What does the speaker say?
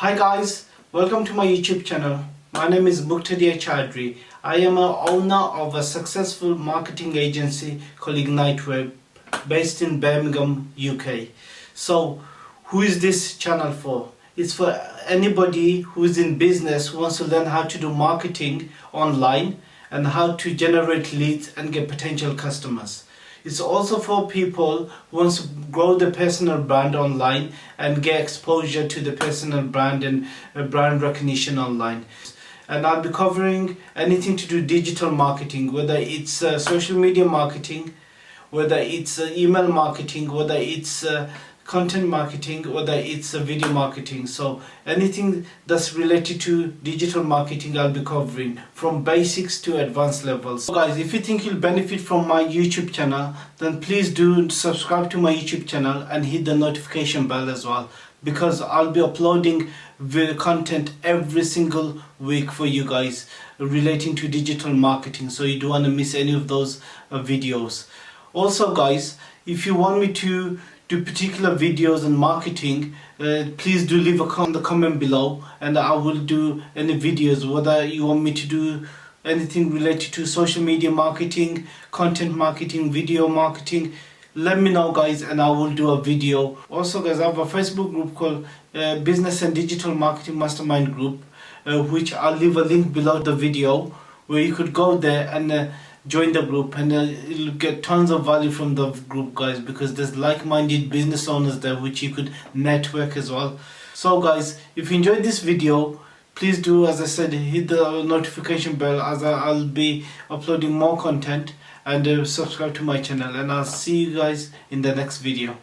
Hi guys, welcome to my YouTube channel. My name is Muktadir Choudhury. I am a owner of a successful marketing agency called Ignite Web based in Birmingham, UK. So who is this channel for? It's for anybody who is in business who wants to learn how to do marketing online and how to generate leads and get potential customers. It's also for people who want to grow their personal brand online and get exposure to the personal brand and brand recognition online. And I'll be covering anything to do digital marketing, whether it's social media marketing, whether it's email marketing, whether it's content marketing, whether it's video marketing. So anything that's related to digital marketing I'll be covering from basics to advanced levels. So guys, if you think you'll benefit from my YouTube channel, then please do subscribe to my YouTube channel and hit the notification bell as well, because I'll be uploading video content every single week for you guys relating to digital marketing, so you don't want to miss any of those videos. Also guys, if you want me to do particular videos and marketing, please do leave a comment below and I will do any videos, whether you want me to do anything related to social media marketing, content marketing, video marketing. Let me know guys and I will do a video. Also guys, I have a Facebook group called Business and Digital Marketing Mastermind Group, which I'll leave a link below the video where you could go there and join the group, and you'll get tons of value from the group guys, because there's like-minded business owners there which you could network as well. So guys, if you enjoyed this video, please do, as I said, hit the notification bell, as I'll be uploading more content, and subscribe to my channel, and I'll see you guys in the next video.